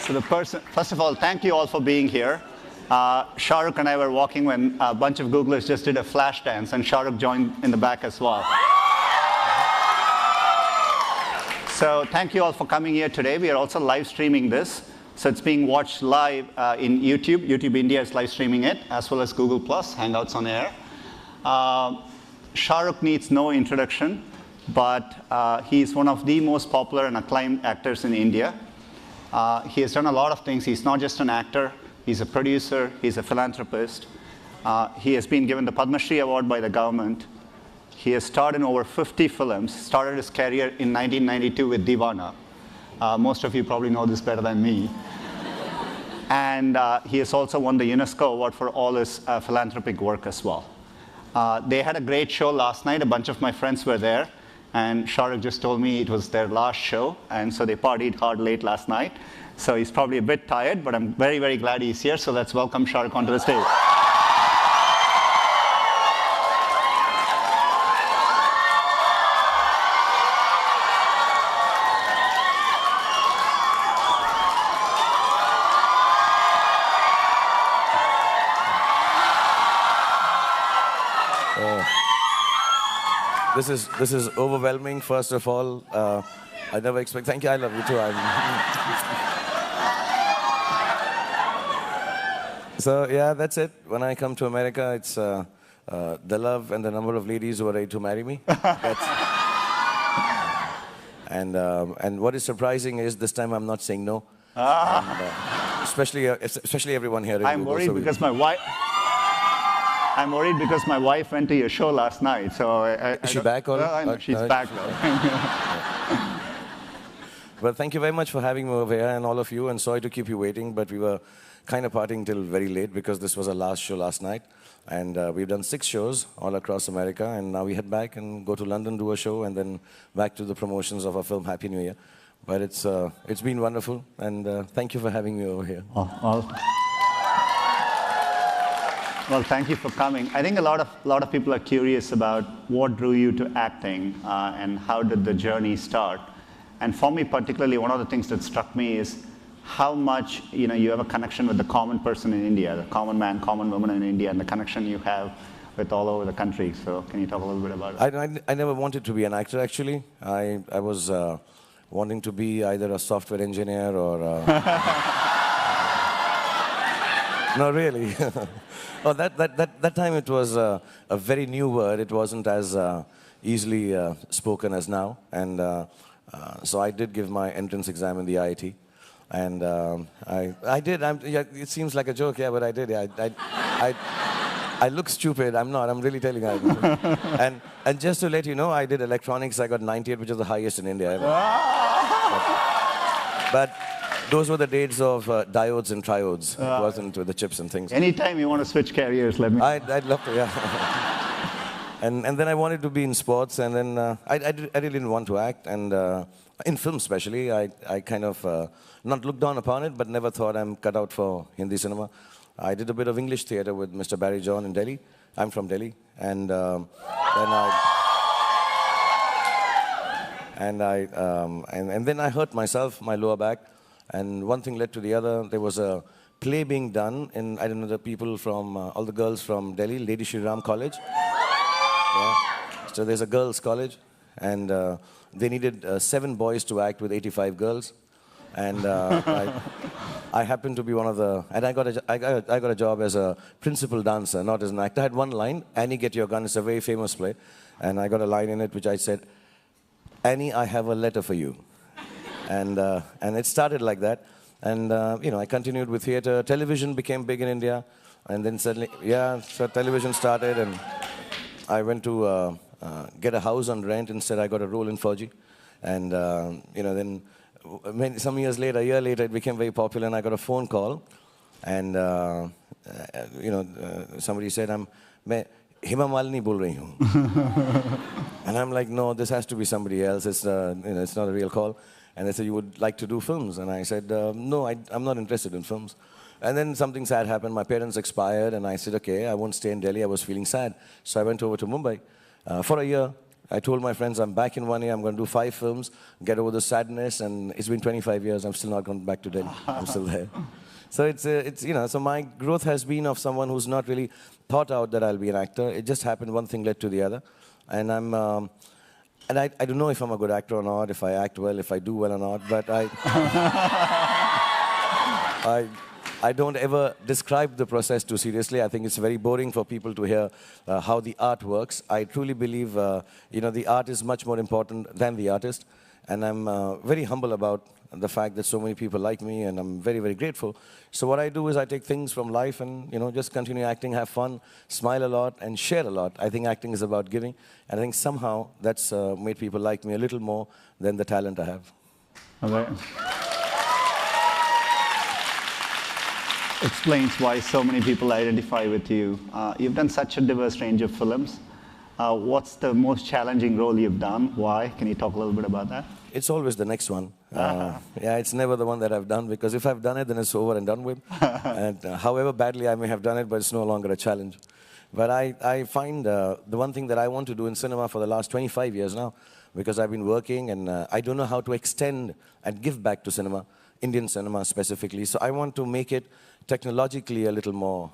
So first of all, thank you all for being here. Shahrukh and I were walking when a bunch of Googlers just did a flash dance, and Shahrukh joined in the back as well. So thank you all for coming here today. We are also live streaming this. So it's being watched live in YouTube. YouTube India is live streaming it, as well as Google+, Hangouts on Air. Shahrukh needs no introduction, but he is one of the most popular and acclaimed actors in India. He has done a lot of things. He's not just an actor. He's a producer. He's a philanthropist. He has been given the Padma Shri Award by the government. He has starred in over 50 films, started his career in 1992 with Deewana. Most of you probably know this better than me. And he has also won the UNESCO Award for all his philanthropic work as well. They had a great show last night. A bunch of my friends were there. And Shahrukh just told me it was their last show. And so they partied hard late last night. So he's probably a bit tired, but I'm very, very glad he's here. So let's welcome Shahrukh onto the stage. This is overwhelming. First of all, I never expect. Thank you. I love you too. So yeah, that's it. When I come to America, it's the love and the number of ladies who are ready to marry me. And what is surprising is this time I'm not saying no. And, especially everyone here. I'm worried because my wife. I'm worried because my wife went to your show last night, so is she back or? I know she's back now. Well, thank you very much for having me over here, and all of you. And sorry to keep you waiting, but we were kind of partying till very late because this was our last show last night, and we've done 6 shows all across America, and now we head back and go to London, do a show, and then back to the promotions of our film Happy New Year. But it's been wonderful, and thank you for having me over here. Well, thank you for coming. I think a lot of people are curious about what drew you to acting and how did the journey start. And for me particularly, one of the things that struck me is how much you have a connection with the common person in India, the common man, common woman in India, and the connection you have with all over the country. So can you talk a little bit about it? I never wanted to be an actor, actually. I was wanting to be either a software engineer or... No, really. Oh, that time it was a very new word. It wasn't as easily spoken as now. And so I did give my entrance exam in the IIT. And I did. Yeah, it seems like a joke, yeah, but I did. Yeah, I look stupid. I'm not. I'm really telling you. And just to let you know, I did electronics. I got 98, which is the highest in India ever. But those were the days of diodes and triodes. It wasn't with the chips and things. Anytime you want to switch careers, let me know. I'd love to, yeah. and then I wanted to be in sports, and then I really didn't want to act. And in film especially, I kind of not looked down upon it, but never thought I'm cut out for Hindi cinema. I did a bit of English theatre with Mr. Barry John in Delhi. I'm from Delhi. And then I hurt myself, my lower back. And one thing led to the other. There was a play being done in, I don't know, the people from, all the girls from Delhi, Lady Shri Ram College. Yeah. So there's a girls' college, and they needed 7 boys to act with 85 girls. And I happened to be one of the, and I got a job as a principal dancer, not as an actor. I had one line, Annie, get your gun. It's a very famous play. And I got a line in it which I said, Annie, I have a letter for you. And it started like that. And, I continued with theater. Television became big in India. And then suddenly, so television started. And I went to get a house on rent. Instead, I got a role in Fauji. And, then some years later, a year later, it became very popular. And I got a phone call. And, somebody said, I'm Hema Malini bol rahi hu. And I'm like, no, this has to be somebody else. It's not a real call. And they said, you would like to do films? And I said, no, I'm not interested in films. And then something sad happened. My parents expired, and I said, okay, I won't stay in Delhi. I was feeling sad. So I went over to Mumbai for a year. I told my friends I'm back in 1 year, I'm going to do 5 films, get over the sadness, and it's been 25 years, I'm still not gone back to Delhi. I'm still there. So so my growth has been of someone who's not really thought out that I'll be an actor. It just happened, one thing led to the other. And I don't know if I'm a good actor or not, if I act well, if I do well or not, but I don't ever describe the process too seriously. I think it's very boring for people to hear how the art works. I truly believe, the art is much more important than the artist. And I'm very humble about the fact that so many people like me, and I'm very, very grateful. So what I do is I take things from life and, just continue acting, have fun, smile a lot, and share a lot. I think acting is about giving. And I think somehow that's made people like me a little more than the talent I have. Okay. Explains why so many people identify with you. You've done such a diverse range of films. What's the most challenging role you've done? Why? Can you talk a little bit about that? It's always the next one. Yeah, it's never the one that I've done, because if I've done it, then it's over and done with. And however badly I may have done it, but it's no longer a challenge. But I find the one thing that I want to do in cinema for the last 25 years now, because I've been working and I don't know how to extend and give back to cinema, Indian cinema specifically. So I want to make it technologically a little more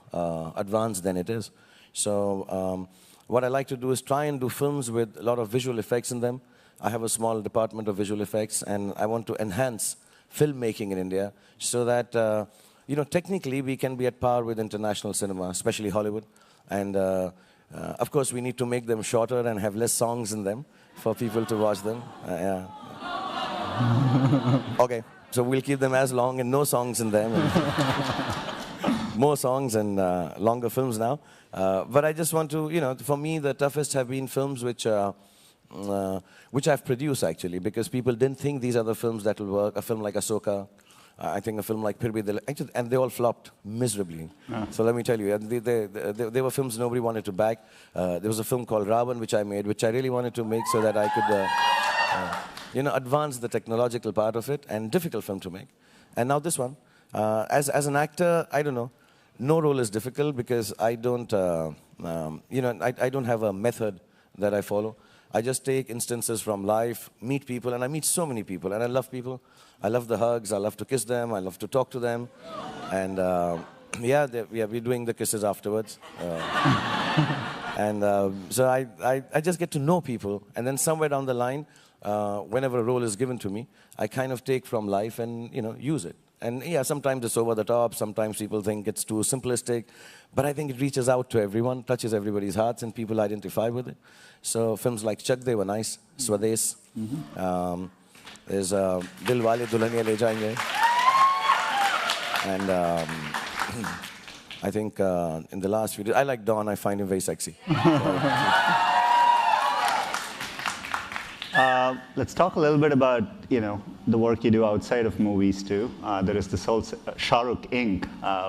advanced than it is. So what I like to do is try and do films with a lot of visual effects in them. I have a small department of visual effects, and I want to enhance filmmaking in India so that, technically we can be at par with international cinema, especially Hollywood. And of course, we need to make them shorter and have less songs in them for people to watch them. Yeah. Okay, so we'll keep them as long and no songs in them. More songs and longer films now. But I just want to, for me, the toughest have been films which I've produced, actually, because people didn't think these are the films that will work. A film like Ahsoka, I think a film like Phir Bhi Dil, and they all flopped miserably. So let me tell you, they were films nobody wanted to back. There was a film called Ravan, which I made, which I really wanted to make so that I could, advance the technological part of it, and difficult film to make. And now this one, as an actor, I don't know. No role is difficult because I don't, I don't have a method that I follow. I just take instances from life, meet people, and I meet so many people, and I love people. I love the hugs, I love to kiss them, I love to talk to them, and we're doing the kisses afterwards. So I just get to know people, and then somewhere down the line, whenever a role is given to me, I kind of take from life and, use it. And yeah, sometimes it's over the top, sometimes people think it's too simplistic, but I think it reaches out to everyone, touches everybody's hearts, and people identify with it. So films like Chak De were nice, Swades, there's Dil Wale Dulhaniya Le Jayenge, and I think in the last few days, I like Don, I find him very sexy. Let's talk a little bit about, the work you do outside of movies too. There is this whole Shahrukh Inc.,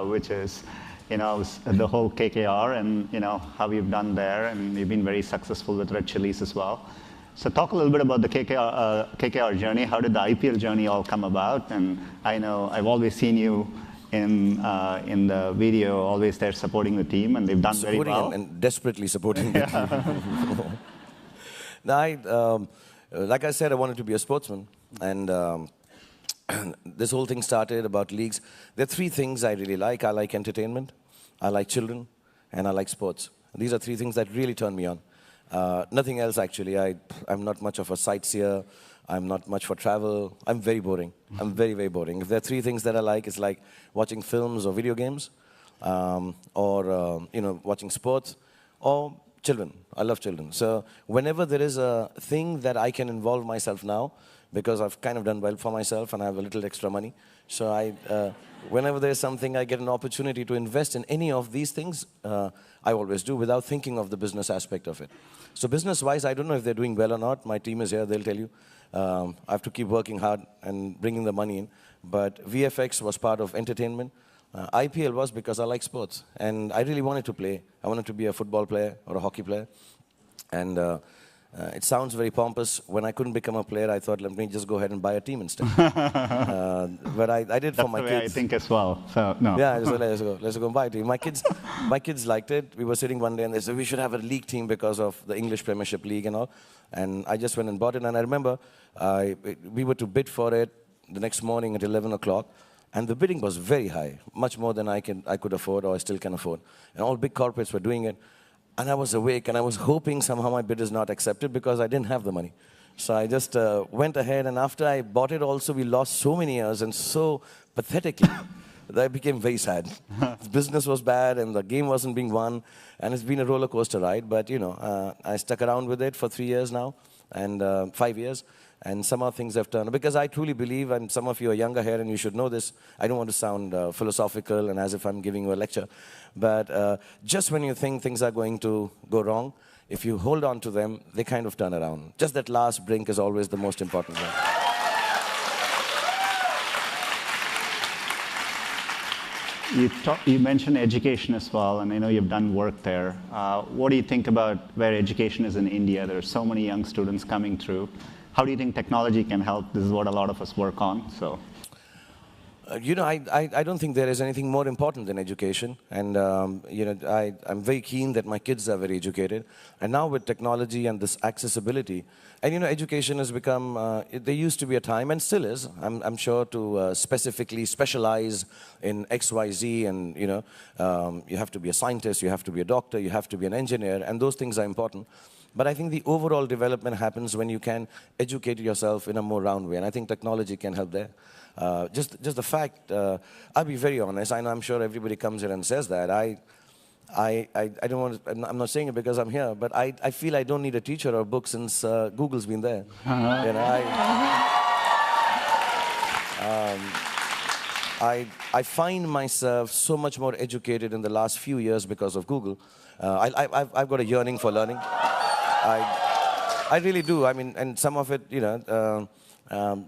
which is, the whole KKR and, how you've done there, and you've been very successful with Red Chillies as well. So talk a little bit about the KKR journey. How did the IPL journey all come about? And I know I've always seen you in the video, always there supporting the team, and they've done very well. And desperately supporting the team. Now, like I said, I wanted to be a sportsman, and this whole thing started about leagues. There are 3 things I really like. I like entertainment, I like children, and I like sports. These are 3 things that really turn me on. Nothing else, actually. I'm not much of a sightseer. I'm not much for travel. I'm very boring. I'm very, very boring. If there are 3 things that I like, it's like watching films or video games, or watching sports, or children. I love children. So whenever there is a thing that I can involve myself now, because I've kind of done well for myself and I have a little extra money, so whenever there's something I get an opportunity to invest in any of these things, I always do without thinking of the business aspect of it. So business-wise, I don't know if they're doing well or not. My team is here, they'll tell you. I have to keep working hard and bringing the money in. But VFX was part of entertainment. IPL was because I like sports, and I really wanted to play. I wanted to be a football player or a hockey player. And It sounds very pompous. When I couldn't become a player, I thought, let me just go ahead and buy a team instead. But I did for my That's the way kids. I think as well. So no. Yeah, so let's go and buy a team. My kids liked it. We were sitting one day and they said we should have a league team because of the English Premiership League and all. And I just went and bought it. And I remember we were to bid for it the next morning at 11 o'clock. And the bidding was very high, much more than I could afford or I still can afford. And all big corporates were doing it. And I was awake and I was hoping somehow my bid is not accepted because I didn't have the money. So I just went ahead, and after I bought it also, we lost so many years and so pathetically that I became very sad. The business was bad and the game wasn't being won, and it's been a roller coaster ride. But you know, I stuck around with it for 3 years now, and 5 years. And somehow things have turned. Because I truly believe, and some of you are younger here and you should know this, I don't want to sound philosophical and as if I'm giving you a lecture, but just when you think things are going to go wrong, if you hold on to them, they kind of turn around. Just that last brink is always the most important one. You mentioned education as well, and I know you've done work there. What do you think about where education is in India? There are so many young students coming through. How do you think technology can help? This is what a lot of us work on. So, you know, I don't think there is anything more important than education. And, you know, I'm very keen that my kids are very educated. And now with technology and this accessibility, and, you know, education has become, there used to be a time, and still is, I'm sure, to specifically specialize in X, Y, Z. And, you know, you have to be a scientist, you have to be a doctor, you have to be an engineer, and those things are important. But I think the overall development happens when you can educate yourself in a more round way, and I think technology can help there. Just the fact, I'll be very honest, I'm sure everybody comes here and says that. I don't want to, I'm not saying it because I'm here, but I feel I don't need a teacher or a book since Google's been there. You know, I find myself so much more educated in the last few years because of Google. I've got a yearning for learning. I really do. I mean, and some of it, you know,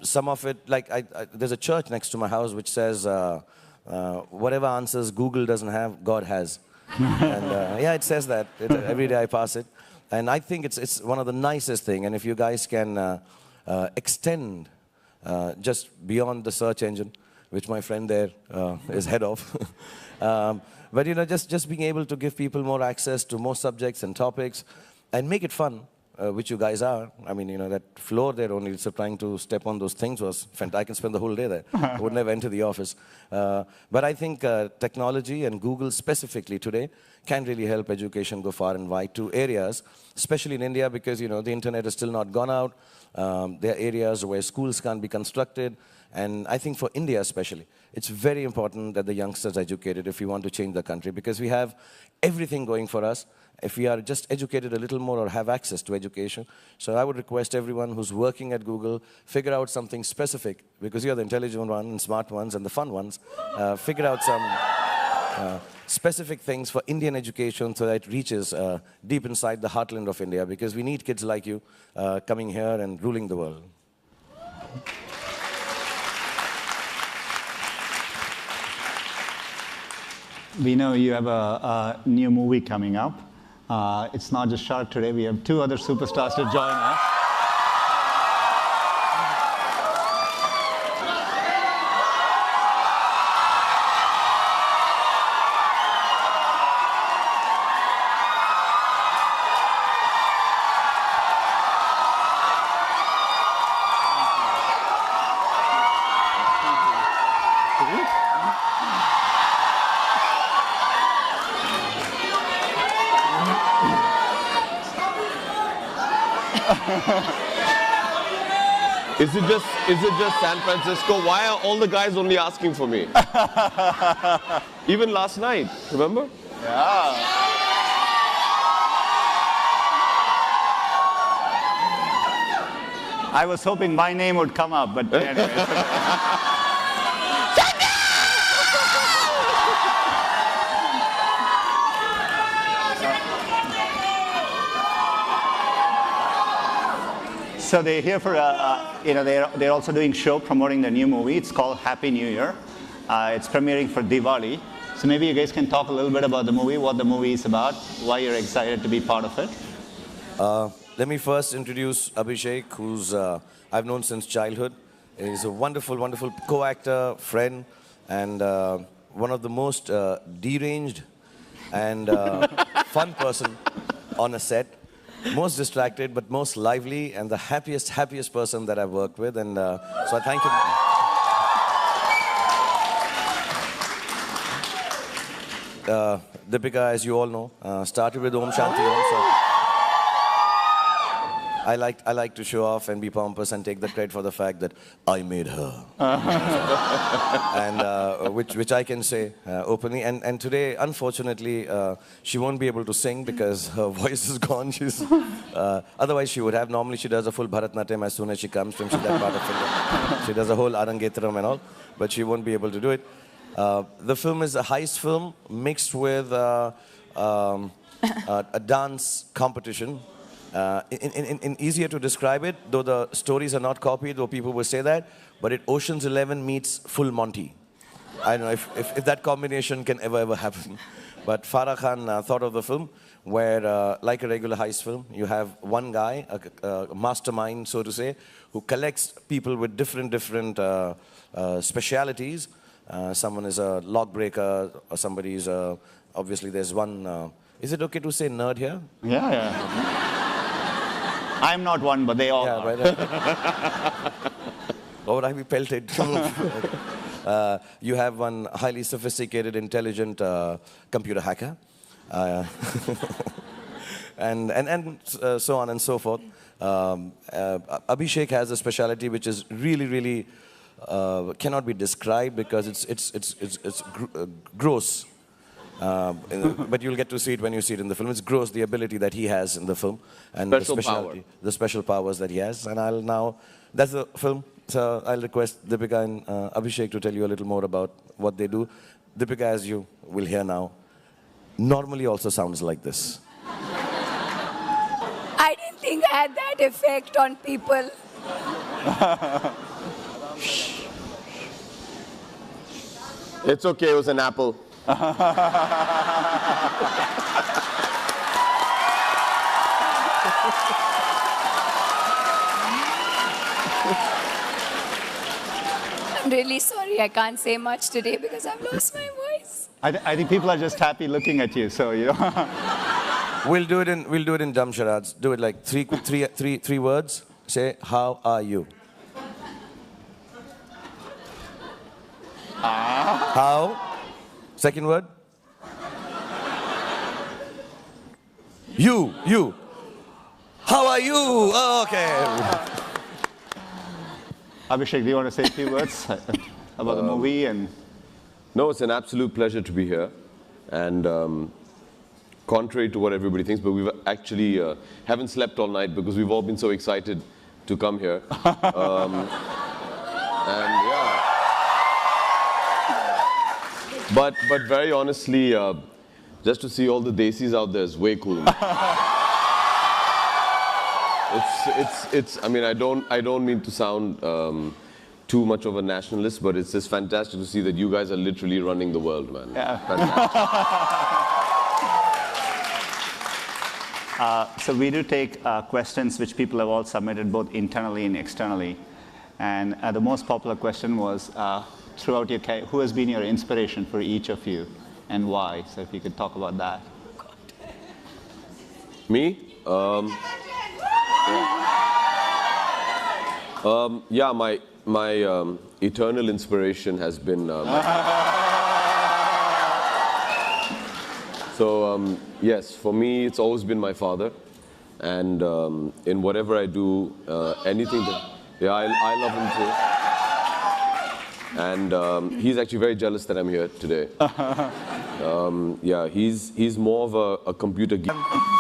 some of it, like there's a church next to my house which says, whatever answers Google doesn't have, God has. And yeah, it says that. Every day I pass it. And I think it's one of the nicest things. And if you guys can extend just beyond the search engine, which my friend there is head of, but, you know, just being able to give people more access to more subjects and topics, and make it fun, which you guys are. I mean, you know, that floor there only, so trying to step on those things was fantastic. I can spend the whole day there. I would never enter the office. But I think technology, and Google specifically today, can really help education go far and wide to areas, especially in India, because, you know, the internet has still not gone out. There are areas where schools can't be constructed. And I think for India especially, it's very important that the youngsters are educated if we want to change the country, because we have everything going for us if we are just educated a little more or have access to education. So I would request everyone who's working at Google, figure out something specific, because you're the intelligent ones and smart ones and the fun ones. Figure out some specific things for Indian education so that it reaches deep inside the heartland of India, because we need kids like you coming here and ruling the world. we know you have a new movie coming up. It's not just Shark today. We have two other superstars to join us. Is it just San Francisco? Why are all the guys only asking for me? Even last night, remember? Yeah. I was hoping my name would come up, but anyway. So they're here for they're also doing show promoting the new movie. It's called Happy New Year. It's premiering for Diwali. So maybe you guys can talk a little bit about the movie, what the movie is about, why you're excited to be part of it. let me first introduce Abhishek, who's I've known since childhood. He's a wonderful, wonderful co-actor, friend, and one of the most deranged and fun person on a set. Most distracted, but most lively, and the happiest person that I've worked with. And so I thank him. Deepika, as you all know, started with Om Shanti Om. So I like to show off and be pompous and take the credit for the fact that I made her. And which I can say openly. And today, unfortunately, she won't be able to sing because her voice is gone. She's otherwise she would have. Normally she does a full Bharatnatyam as soon as she comes from that part of India. She does a whole Arangetram and all, but she won't be able to do it. The film is a heist film mixed with a dance competition. In easier to describe it, though the stories are not copied, though people will say that, but it Ocean's 11 meets Full Monty. I don't know if that combination can ever happen. But Farah Khan thought of the film where, like a regular heist film, you have one guy, a mastermind, so to say, who collects people with different specialities. Someone is a lock breaker, or somebody is obviously there's one. Is it okay to say nerd here? Yeah. I'm not one, but they all are. Right. Or would I be pelted? You have one highly sophisticated, intelligent computer hacker. And so on and so forth. Abhishek has a specialty which is really cannot be described because it's gross. But you'll get to see it when you see it in the film. It's gross, the ability that he has in the film. And the special powers that he has. And I'll now, that's the film. So I'll request Deepika and Abhishek to tell you a little more about what they do. Deepika, as you will hear now, normally also sounds like this. I didn't think I had that effect on people. It's okay, it was an apple. I'm really sorry I can't say much today because I've lost my voice. I think people are just happy looking at you, so you know. We'll do it in dumb charades. Do it like three words. Say, how are you? How? Second word? You. How are you? Oh, okay. Abhishek, do you want to say a few words about the movie? And No, it's an absolute pleasure to be here. And contrary to what everybody thinks, but we've actually haven't slept all night because we've all been so excited to come here. And yeah. But very honestly, just to see all the desis out there is way cool. I mean, I don't mean to sound too much of a nationalist, but it's just fantastic to see that you guys are literally running the world, man. yeah. So we do take questions which people have all submitted both internally and externally. And the most popular question was, throughout your career, who has been your inspiration for each of you and why? So if you could talk about that. Me? Yeah, my eternal inspiration has been. So yes, for me, it's always been my father, and in whatever I do, anything that, yeah, I love him too. And he's actually very jealous that I'm here today. Yeah, he's more of a computer geek.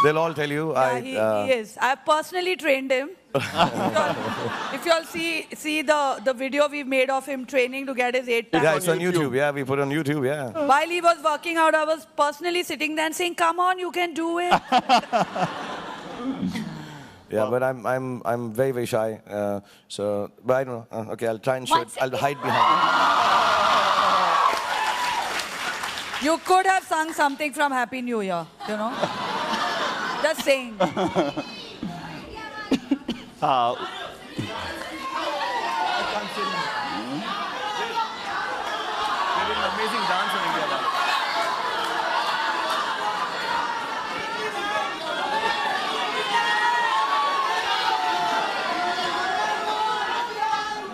They'll all tell you. Yeah, he is. I've personally trained him. If you all see the video we've made of him training to get his 8 times. Yeah, it's on YouTube. Yeah, we put it on YouTube. Yeah. While he was working out, I was personally sitting there and saying, "Come on, you can do it." Yeah, but I'm very shy. So, but I don't know. Okay, I'll try and show it. I'll hide behind it. You could have sung something from Happy New Year, you know. Just saying. Amazing dance in India.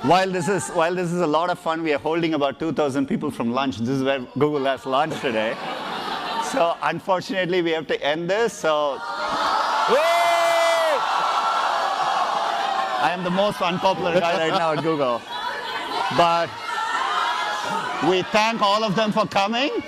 While this is a lot of fun, we are holding about 2,000 people from lunch. This is where Google has lunch today. So unfortunately, we have to end this. So I am the most unpopular guy right now at Google. But we thank all of them for coming.